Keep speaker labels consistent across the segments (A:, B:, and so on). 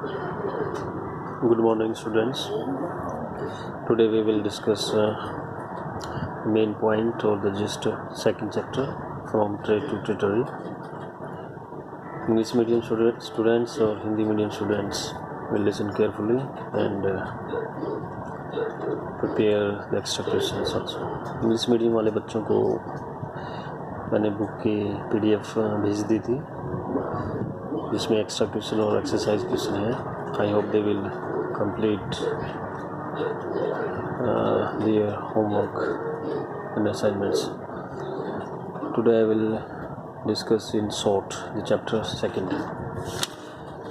A: Good morning, students. Today we will discuss main point or the gist second chapter from trade to territory. English medium students or Hindi medium students will listen carefully and prepare the extra questions also. English medium वाले बच्चों को मैंने book की PDF भेज दी थी जिसमें extra question और exercise question है. I hope they will complete their homework and assignments. Today I will discuss in short the chapter second,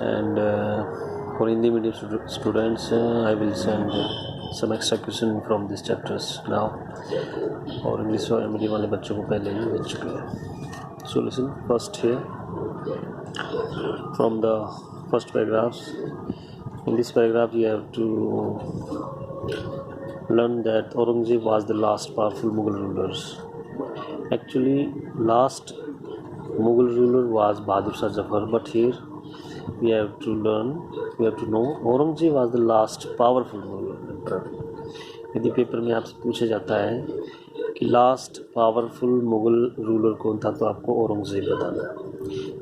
A: and for Hindi medium students I will send some extra question from these chapters now. और English medium वाले बच्चों को पहले ही भेज चुके हैं. So listen first here from the first paragraphs. In this paragraph you have to learn that Aurangzeb was the last powerful Mughal rulers. Actually last Mughal ruler was Bahadur Shah Zafar, but here we have to know Aurangzeb was the last powerful Mughal emperor. यदि paper में आपसे पूछा जाता है कि last powerful Mughal ruler कौन था तो आपको औरंगज़ेब बताना है.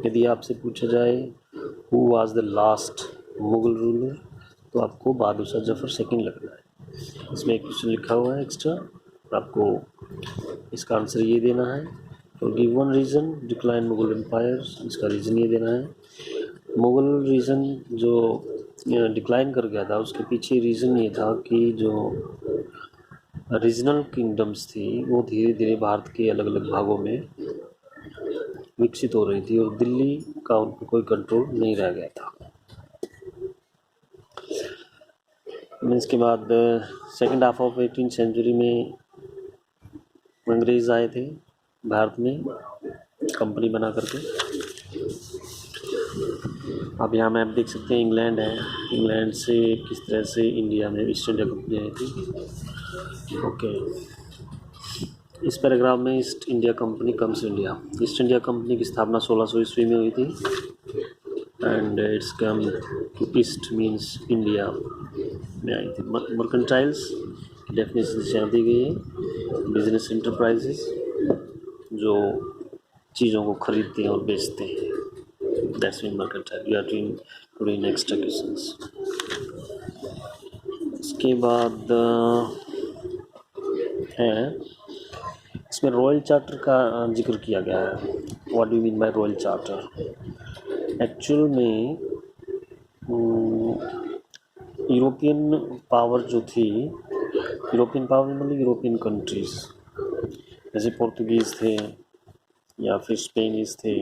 A: यदि आपसे पूछा जाए who was the last Mughal ruler तो आपको बहादुर शाह जफ़र सेकंड लगना है. इसमें एक क्वेश्चन लिखा हुआ है एक्स्ट्रा और आपको इसका आंसर ये देना है. For give one reason decline Mughal empire, इसका रीज़न ये देना है. मुग़ल रीजन जो डिक्लाइन कर गया था उसके पीछे रीज़न ये था कि जो रीजनल किंगडम्स थी वो धीरे धीरे भारत के अलग अलग भागों में विकसित हो रही थी और दिल्ली का उन पर कोई कंट्रोल नहीं रह गया था. इसके बाद सेकेंड हाफ ऑफ 18वीं सेंचुरी में अंग्रेज़ आए थे भारत में कंपनी बना करके. अब यहाँ मैप देख सकते हैं इंग्लैंड है. इंग्लैंड से किस तरह से इंडिया में ईस्ट इंडिया कंपनी आई थी. ओके, इस पैराग्राफ में East India company comes India. East India company की स्थापना 1600 ईस्वी में हुई थी and it's come to East means India में आई थी. मर्केंटाइल्स की डेफिनेशन यहाँ दी गई है. बिजनेस इंटरप्राइजेस जो चीज़ों को खरीदते हैं और बेचते हैं. That's mean mercantile. We are doing extra questions. इसके बाद है इसमें रॉयल चार्टर का जिक्र किया गया है. What do you mean by royal charter. Actual में यूरोपियन पावर जो थी, यूरोपियन पावर मतलब यूरोपियन कंट्रीज़ जैसे पोर्तुगीज़ थे या फिर स्पेनिश थे,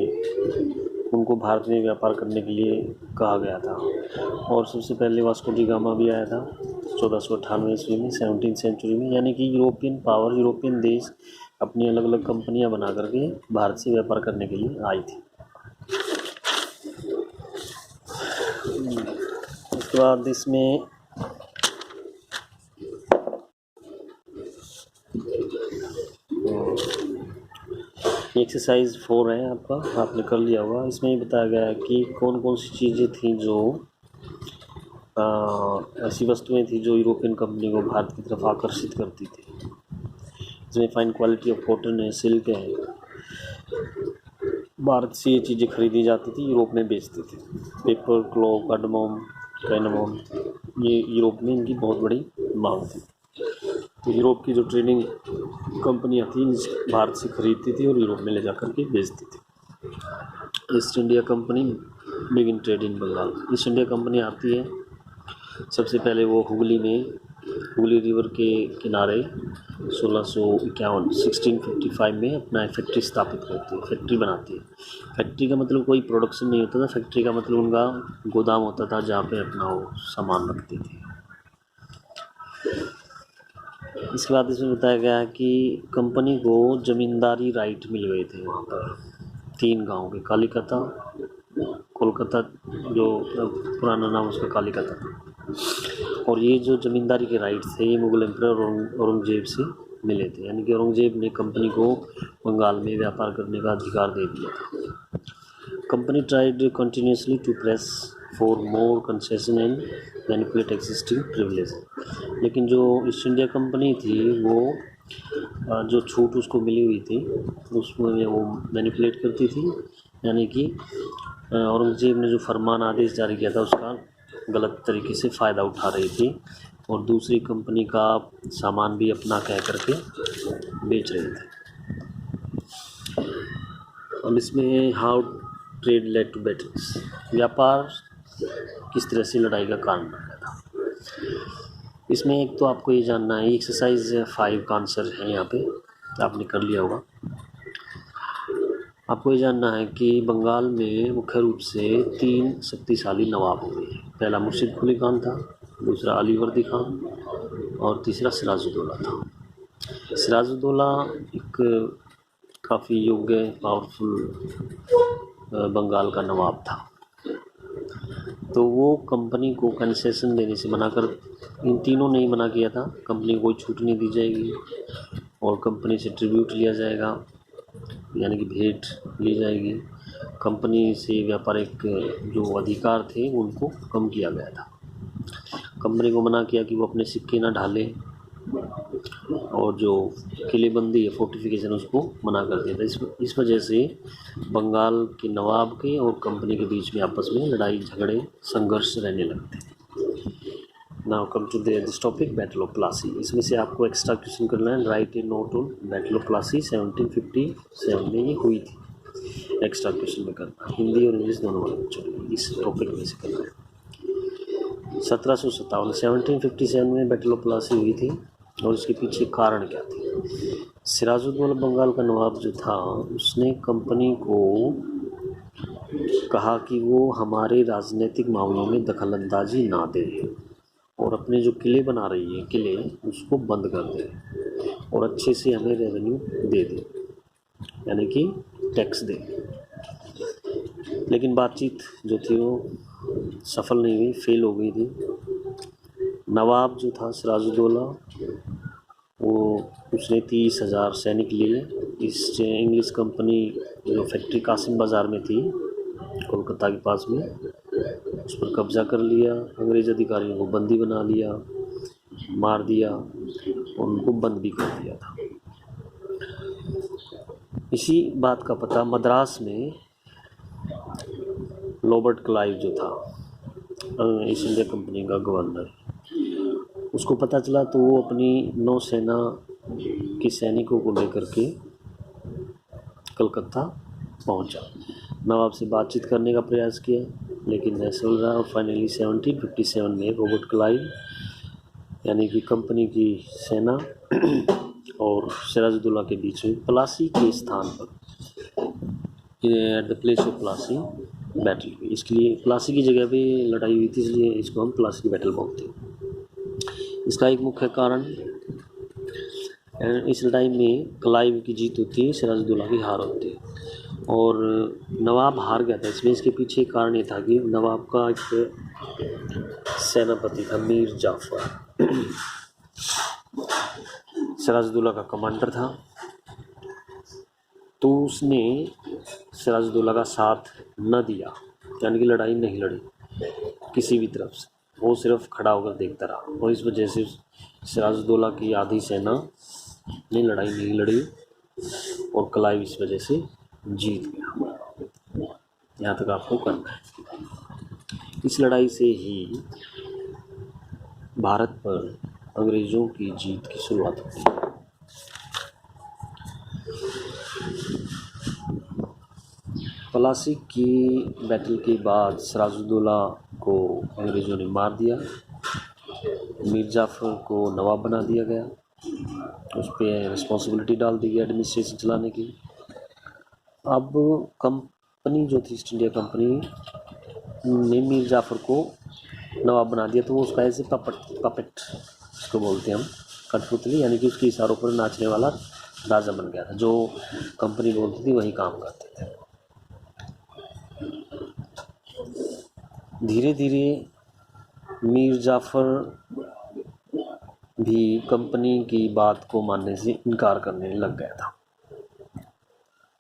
A: उनको भारत में व्यापार करने के लिए कहा गया था. और सबसे पहले वास्को डी गामा भी आया था 1498 ईस्वी में 17वीं सेंचुरी में. यानी कि यूरोपियन पावर, यूरोपियन देश अपनी अलग अलग कंपनियां बना करके भारत से व्यापार करने के लिए आई थी. उसके बाद इसमें एक्सरसाइज 4 है आपका, आपने कर लिया होगा. इसमें ये बताया गया है कि कौन कौन सी चीज़ें थी जो ऐसी वस्तुएं थी जो यूरोपियन कंपनी को भारत की तरफ आकर्षित करती थी. इसमें फाइन क्वालिटी ऑफ कॉटन है, सिल्क है. भारत से ये चीज़ें खरीदी जाती थी, यूरोप में बेचते थे. पेपर, क्लॉथ, कार्डमम, कैनमम, ये यूरोप में इनकी बहुत बड़ी मांग थी. तो यूरोप की जो ट्रेडिंग कंपनियां थी भारत से खरीदती थी और यूरोप में ले जाकर के बेचती थी. East India company begin trade in Bengal. East India company आती है सबसे पहले वो हुगली रिवर के किनारे 1655 में अपना फैक्ट्री स्थापित करती है, फैक्ट्री बनाती है. फैक्ट्री का मतलब कोई प्रोडक्शन नहीं होता था. फैक्ट्री का मतलब उनका गोदाम होता था जहाँ पे अपना वो सामान रखती थी. इसके बाद इसमें बताया गया है कि कंपनी को ज़मींदारी राइट मिल गए थे वहाँ पर 3 गांव के. कालीकता, कोलकाता जो पुराना नाम उसका कालीकता था. और ये जो ज़मींदारी के राइट्स थे ये मुग़ल एम्परर औरंगज़ेब से मिले थे. यानी कि औरंगज़ेब ने कंपनी को बंगाल में व्यापार करने का अधिकार दे दिया था. Company tried continuously to press for more concession and manipulate existing privilege. लेकिन जो ईस्ट इंडिया कंपनी थी वो जो छूट उसको मिली हुई थी उसमें वो मैनिपुलेट करती थी, यानी कि औरंगजेब ने जो फरमान आदेश जारी किया था उसका गलत तरीके से फ़ायदा उठा रही थी और दूसरी कंपनी का सामान भी अपना कह करके बेच रहे थे। अब इसमें how trade led to battles, व्यापार किस तरह से लड़ाई का कारण बन गया था। इसमें एक तो आपको ये जानना है, एक्सरसाइज 5 का आंसर है यहाँ पे, आपने कर लिया होगा। आपको ये जानना है कि बंगाल में मुख्य रूप से 3 शक्तिशाली नवाब हुए। पहला मुर्शिद कुली खान था, दूसरा अलीवर्दी खान और तीसरा सिराजुद्दौला था। सिराजुद्दौला एक काफ़ी योग्य पावरफुल बंगाल का नवाब था। तो वो कंपनी को कंसेशन देने से मना कर, इन तीनों ने ही मना किया था, कंपनी को कोई छूट नहीं दी जाएगी और कंपनी से ट्रिब्यूट लिया जाएगा, यानी कि भेंट ली जाएगी। कंपनी से व्यापारिक जो अधिकार थे उनको कम किया गया था। कंपनी को मना किया कि वो अपने सिक्के ना ढाले और जो किलेबंदी है, फोर्टिफिकेशन, उसको मना कर दिया था। इस वजह से बंगाल के नवाब के और कंपनी के बीच में आपस में लड़ाई झगड़े संघर्ष रहने लगते। Now come to this topic, battle of Plassey. इसमें से आपको एक्स्ट्रा क्वेश्चन करना है, write a note on battle of Plassey 1757 में ये हुई थी। एक्स्ट्रा क्वेश्चन में करना, हिंदी और इंग्लिश दोनों वाले बच्चों को इस टॉपिक में से करना है। 1757 में बैटल ऑफ प्लासी हुई थी और इसके पीछे कारण क्या थे। सिराजुद्दौला बंगाल का नवाब जो था उसने कंपनी को कहा कि वो हमारे राजनीतिक मामलों में दखलंदाजी ना दे और अपने जो किले बना रही है किले उसको बंद कर दे और अच्छे से हमें रेवेन्यू दे दे, यानी कि टैक्स दे। लेकिन बातचीत जो थी वो सफल नहीं हुई, फेल हो गई थी। नवाब जो था सिराजुद्दौला वो उसने 30,000 सैनिक लिए। इस इंग्लिश कंपनी जो फैक्ट्री कासिम बाज़ार में थी कोलकाता के पास में, उस पर कब्जा कर लिया। अंग्रेज़ अधिकारियों को बंदी बना लिया, मार दिया और उनको बंद भी कर दिया था। इसी बात का पता मद्रास में रॉबर्ट क्लाइव जो था ईस्ट इंडिया कंपनी का गवर्नर, उसको पता चला तो वो अपनी नौसेना के सैनिकों को लेकर के कलकत्ता पहुंचा। नवाब से बातचीत करने का प्रयास किया लेकिन न सुन रहा और फाइनली 1757 में रॉबर्ट क्लाइव यानी कि कंपनी की सेना और सिराजुद्दौला के बीच में प्लासी के स्थान पर, at the place of Plassey, battle हुई। इसके लिए प्लासी की जगह पे लड़ाई हुई थी, इसलिए इसको हम प्लासी की बैटल बोलते हैं। इसका एक मुख्य कारण, इस लड़ाई में क्लाइव की जीत होती है, सिराजुद्दौला की हार होती है और नवाब हार गया था। इसमें इसके पीछे कारण ये था कि नवाब का एक सेनापति था मीर जाफर, सिराजुद्दौला का कमांडर था, तो उसने सिराजुद्दौला का साथ न दिया, यानी कि लड़ाई नहीं लड़ी किसी भी तरफ से, वो सिर्फ खड़ा होकर देखता रहा और इस वजह से सिराजुद्दौला की आधी सेना ने लड़ाई नहीं लड़ी और क्लाइव इस वजह से जीत गया। यहाँ तक आपको करना है। इस लड़ाई से ही भारत पर अंग्रेज़ों की जीत की शुरुआत होती है। प्लासी की बैटल के बाद सिराजुद्दौला को अंग्रेज़ों ने मार दिया, मीर जाफ़र को नवाब बना दिया गया, उस पर रिस्पॉन्सिबिलिटी डाल दी गई एडमिनिस्ट्रेशन चलाने की। अब कंपनी जो थी ईस्ट इंडिया कंपनी ने मीर जाफ़र को नवाब बना दिया, तो वो उसका ऐसे पपेट उसको बोलते हैं हम, कठपुतली, यानी कि उसके इशारों पर नाचने वाला राजा बन गया था। जो कंपनी बोलती थी वही काम करते थे। धीरे धीरे मीर जाफ़र भी कंपनी की बात को मानने से इनकार करने लग गया था,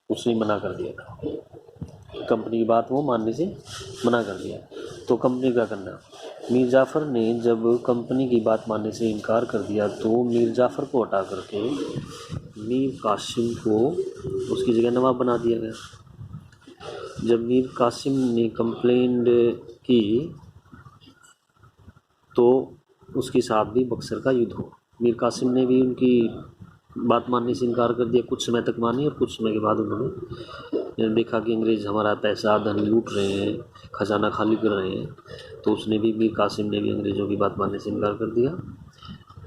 A: उसने मना कर दिया था। कंपनी की बात वो मानने से मना कर दिया। तो कंपनी क्या करना, मीर जाफ़र ने जब कंपनी की बात मानने से इनकार कर दिया तो मीर जाफ़र को हटा करके मीर कासिम को उसकी जगह नवाब बना दिया गया। जब मीर कासिम ने कंप्लेंट की तो उसके साथ भी बक्सर का युद्ध हुआ। मीर कासिम ने भी उनकी बात मानने से इनकार कर दिया, कुछ समय तक मानी और कुछ समय के बाद उन्होंने देखा कि अंग्रेज़ हमारा पैसा धन लूट रहे हैं, खजाना खाली कर रहे हैं, तो उसने भी मीर कासिम ने भी अंग्रेज़ों की बात मानने से इनकार कर दिया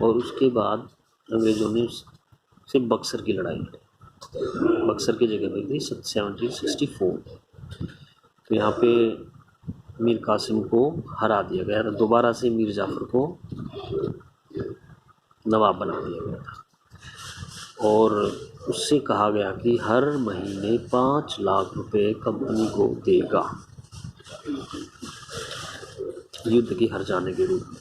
A: और उसके बाद अंग्रेज़ों ने से बक्सर की लड़ाई लड़ी। बक्सर की जगह पर थी 1764। तो यहाँ पे मीर कासिम को हरा दिया गया था, दोबारा से मीर जाफ़र को नवाब बना दिया गया था और उससे कहा गया कि हर महीने 5 लाख रुपए कंपनी को देगा युद्ध की हार जाने के रूप में।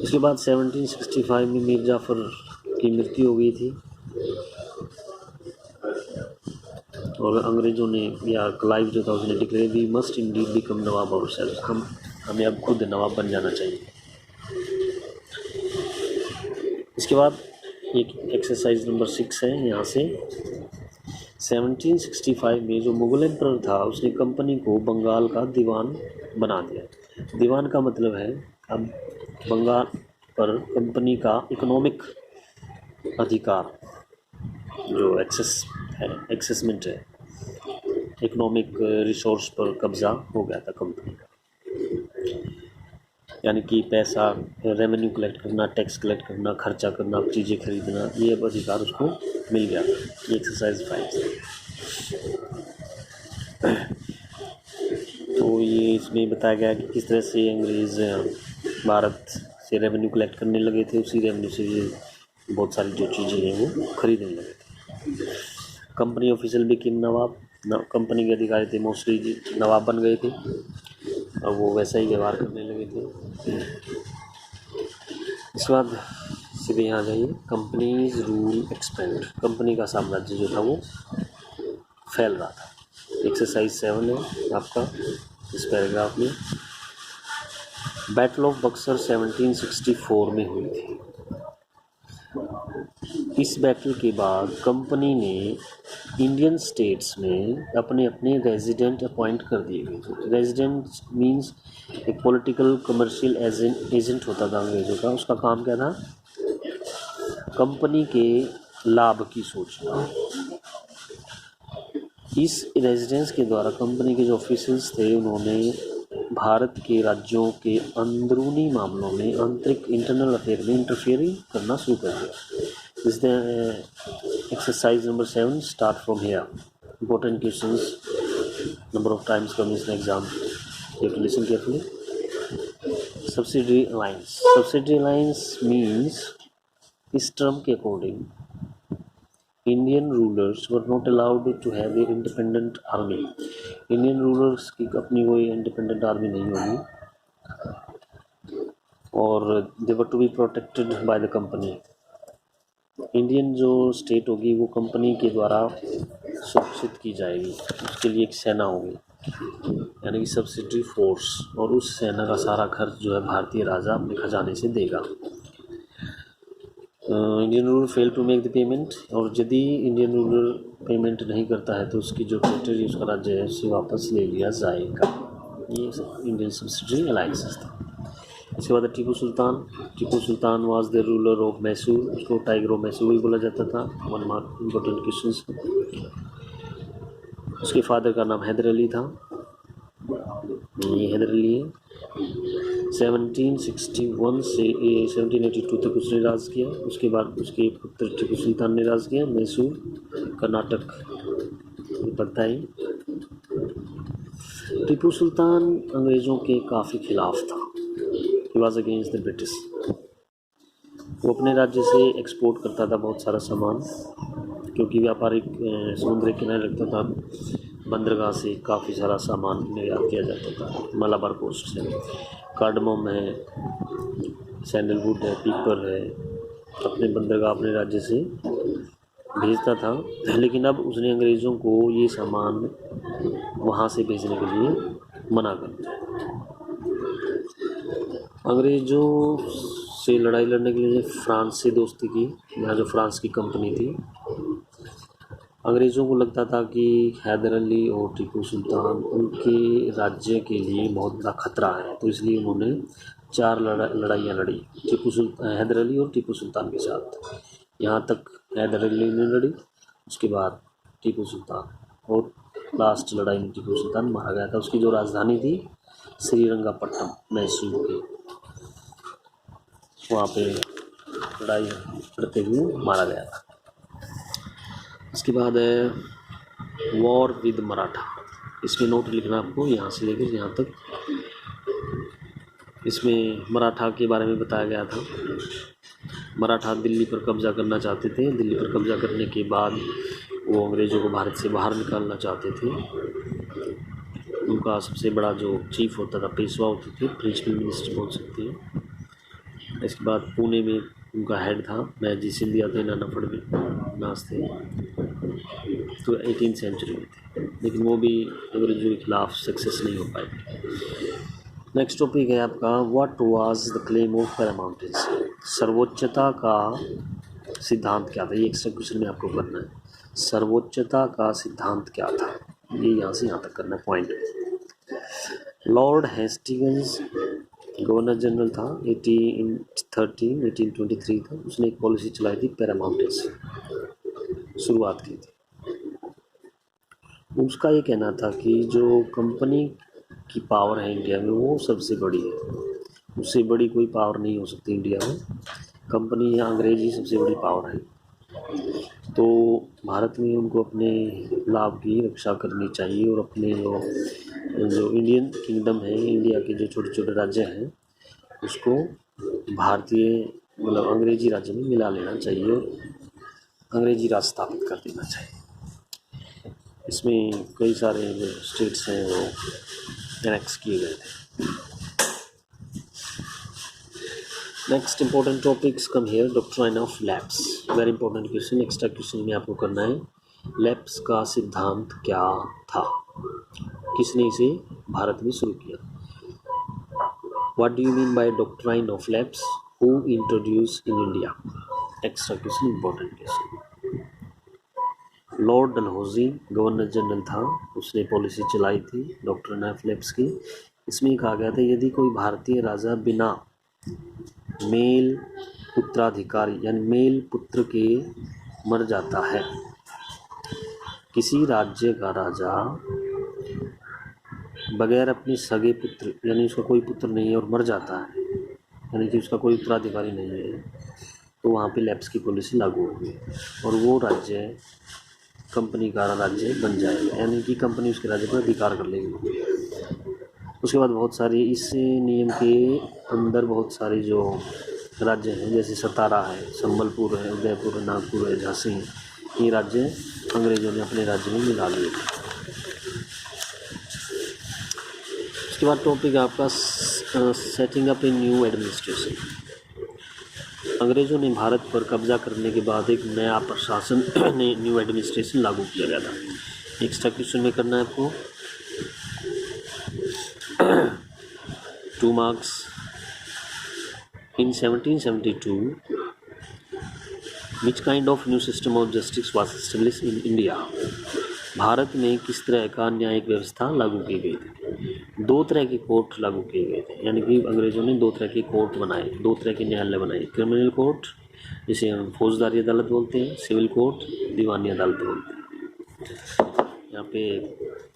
A: इसके बाद 1765 में मीर जाफ़र की मृत्यु हो गई थी और अंग्रेज़ों ने या क्लाइव जो था उसने declare we must indeed become nawab ourselves, हमें अब खुद नवाब बन जाना चाहिए। इसके बाद एक एक्सरसाइज नंबर 6 है यहाँ से। 1765 में जो मुग़ल एम्परर था उसने कंपनी को बंगाल का दीवान बना दिया। दीवान का मतलब है अब बंगाल पर कंपनी का इकोनॉमिक अधिकार जो एक्सेसमेंट है, इकोनॉमिक रिसोर्स पर कब्ज़ा हो गया था कंपनी का, यानी कि पैसा रेवेन्यू कलेक्ट करना, टैक्स कलेक्ट करना, खर्चा करना, चीज़ें खरीदना, ये अब अधिकार उसको मिल गया। ये एक्सरसाइज 5 है। तो ये इसमें बताया गया कि किस तरह से अंग्रेज़ भारत से रेवेन्यू कलेक्ट करने लगे थे, उसी रेवेन्यू से ये बहुत सारी जो चीज़ें हैं वो खरीदने लगे थे। कंपनी ऑफिशियल बिकेम नवाब, कंपनी के अधिकारी थे मोस्टली नवाब बन गए थे और वो वैसा ही व्यवहार करने लगे थे। इसके बाद सीधे यहाँ जाइए, कंपनीज रूल एक्सपेंड, कंपनी का साम्राज्य जो था वो फैल रहा था। एक्सरसाइज 7 है आपका इस पैराग्राफ में। बैटल ऑफ बक्सर 1764 में हुई थी। इस बैटल के बाद कंपनी ने इंडियन स्टेट्स में अपने अपने रेजिडेंट अपॉइंट कर दिए गए थे। रेजिडेंट मींस एक पॉलिटिकल कमर्शियल एजेंट होता था अंग्रेज़ों का, उसका काम क्या था, कंपनी के लाभ की सोचना। इस रेजिडेंस के द्वारा कंपनी के जो ऑफिसर्स थे उन्होंने भारत के राज्यों के अंदरूनी मामलों में, आंतरिक इंटरनल अफेयर में इंटरफियरिंग करना शुरू कर दिया। This is the exercise number 7. Start from here. Important questions. Number of times come in the exam. You have to listen carefully. Subsidiary alliance. Subsidiary alliance means इस term के according Indian rulers were not allowed to have their independent army. Indian rulers की अपनी कोई independent army नहीं होगी और they were to be protected by the company. Indian जो state होगी वो कंपनी के द्वारा सुरक्षित की जाएगी, उसके लिए एक सेना होगी यानी कि सब्सिडरी फोर्स, और उस सेना का सारा खर्च जो है भारतीय राजा अपने खजाने से देगा। Indian ruler fail to make the payment, और यदि इंडियन रूलर पेमेंट नहीं करता है तो उसकी जो टेरिटरी उसका राज्य है उसे वापस ले लिया जाएगा। ये इंडियन सब्सिडरी अलायंसेस था। इसके बाद Tipu Sultan was the ruler of Mysore, उसको टाइगर ऑफ मैसूर भी बोला जाता था। 1 मार्क इम्पोर्टेंट क्वेश्चंस। उसके फादर का नाम हैदर अली था, ये हैदर अली है। 1761 से 1782 तक उसने राज किया। उसके बाद उसके पुत्र टीपू सुल्तान ने राज किया। मैसूर कर्नाटक पड़ता है। टीपू सुल्तान अंग्रेज़ों के काफ़ी खिलाफ था, he was against the British. वो अपने राज्य से एक्सपोर्ट करता था बहुत सारा सामान, क्योंकि व्यापारिक समुद्र के किनारे रखता था, बंदरगाह से काफ़ी सारा सामान निर्यात किया जाता था मलाबार कोस्ट से। कार्डमम है, सैंडलवुड है, पीपर है, अपने बंदरगाह अपने राज्य से भेजता था, लेकिन अब उसने अंग्रेज़ों को ये सामान वहाँ से भेजने के लिए मना कर दिया। अंग्रेज़ों से लड़ाई लड़ने के लिए फ्रांस से दोस्ती की, यहाँ जो फ्रांस की कंपनी थी। अंग्रेज़ों को लगता था कि हैदर अली और टीपू सुल्तान उनके राज्य के लिए बहुत बड़ा खतरा है, तो इसलिए उन्होंने 4 लड़ाइयाँ लड़ी हैदर अली और टीपू सुल्तान के साथ। यहाँ तक हैदर अली ने लड़ी, उसके बाद टीपू सुल्तान, और लास्ट लड़ाई में टीपू सुल्तान मारा गया था। उसकी जो राजधानी थी श्रीरंगपट्टनम, मैसूर के, वहाँ पे लड़ाई करते हुए मारा गया था। इसके बाद है वॉर विद मराठा। इसमें नोट लिखना आपको यहाँ से लेकर यहाँ तक। इसमें मराठा के बारे में बताया गया था। मराठा दिल्ली पर कब्जा करना चाहते थे। दिल्ली पर कब्जा करने के बाद वो अंग्रेज़ों को भारत से बाहर निकालना चाहते थे। उनका सबसे बड़ा जो चीफ होता था, पेशवा होते थे, प्रिंसिपल मिनिस्टर बोल सकते हैं। इसके बाद पुणे में उनका हेड था मैजी सिंधिया थे, नाना फडणवीस थे, तो 18वीं सेंचुरी में थे, लेकिन वो भी अंग्रेज़ों के खिलाफ सक्सेस नहीं हो पाए। नेक्स्ट टॉपिक है आपका what was the claim of paramountcy. सर्वोच्चता का सिद्धांत क्या था, ये एक्स्ट्रा क्वेश्चन में आपको करना है। सर्वोच्चता का सिद्धांत क्या था, ये यहाँ से यहाँ तक करना है point. Lord Hastings governor general था, 1823 था। उसने एक पॉलिसी चलाई थी पैरामाउंटेंस, शुरुआत की थी। उसका ये कहना था कि जो कंपनी की पावर है इंडिया में वो सबसे बड़ी है, उससे बड़ी कोई पावर नहीं हो सकती इंडिया में। कंपनी या अंग्रेज ही सबसे बड़ी पावर है, तो भारत में उनको अपने लाभ की रक्षा करनी चाहिए और अपने जो इंडियन किंगडम है, इंडिया के जो छोटे छोटे राज्य हैं, उसको भारतीय मतलब अंग्रेजी राज्य में मिला लेना चाहिए और अंग्रेजी राज स्थापित कर देना चाहिए। इसमें कई सारे जो स्टेट्स हैं वो एनेक्स किए गए थे। Next important topics come here, doctrine of lapse, very important question, extra question में आपको करना है। लैप्स का सिद्धांत क्या था, किसने इसे भारत में शुरू किया? What do you mean by doctrine of lapse, who introduce in India? Extra question, important question. Lord Dalhousie governor general था, उसने पॉलिसी चलाई थी डॉक्ट्राइन ऑफ लैप्स की। इसमें कहा गया था यदि कोई भारतीय राजा बिना मेल उत्तराधिकारी यानी मेल पुत्र के मर जाता है, किसी राज्य का राजा बगैर अपने सगे पुत्र यानी उसका कोई पुत्र नहीं है और मर जाता है, यानी कि उसका कोई उत्तराधिकारी नहीं है, तो वहाँ पे लैप्स की पॉलिसी लागू होगी और वो राज्य कंपनी का राज्य बन जाएगा, यानी कि कंपनी उसके राज्य पर अधिकार कर लेगी। उसके बाद बहुत सारे इस नियम के अंदर बहुत सारे जो राज्य हैं, जैसे सतारा है, संबलपुर है, उदयपुर है, नागपुर है, झांसी है, ये राज्य अंग्रेज़ों ने अपने राज्य में मिला लिए थे। उसके बाद टॉपिक आपका setting up a new administration. अंग्रेज़ों ने भारत पर कब्जा करने के बाद एक नया प्रशासन ने न्यू एडमिनिस्ट्रेशन लागू किया गया था। एक्स्ट्रा क्वेश्चन में करना है आपको 2 marks। In 1772, which kind of new system of justice was established in India? Bharat में किस तरह का न्यायिक व्यवस्था लागू की गई थी? 2 तरह के कोर्ट लागू किए गए थे, यानी कि अंग्रेज़ों ने 2 तरह के कोर्ट बनाए, 2 तरह के न्यायालय बनाए। क्रिमिनल कोर्ट जिसे हम फौजदारी अदालत बोलते हैं, सिविल कोर्ट दीवानी अदालत बोलते हैं। यहाँ पे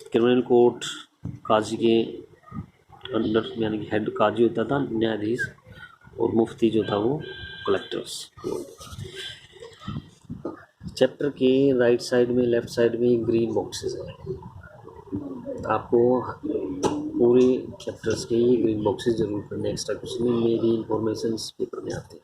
A: क्रिमिनल कोर्ट काजी के अंडर यानी कि हेड काजी होता था, न्यायाधीश, और मुफ्ती जो था वो कलेक्टर्स। चैप्टर के राइट साइड में लेफ़्ट साइड में ग्रीन बॉक्सेस हैं, आपको पूरे चैप्टर्स के ये ग्रीन बॉक्सेस जरूर करने। एक्स्ट्रा क्वेश्चन में मेरी इंफॉर्मेशन पेपर में आते हैं।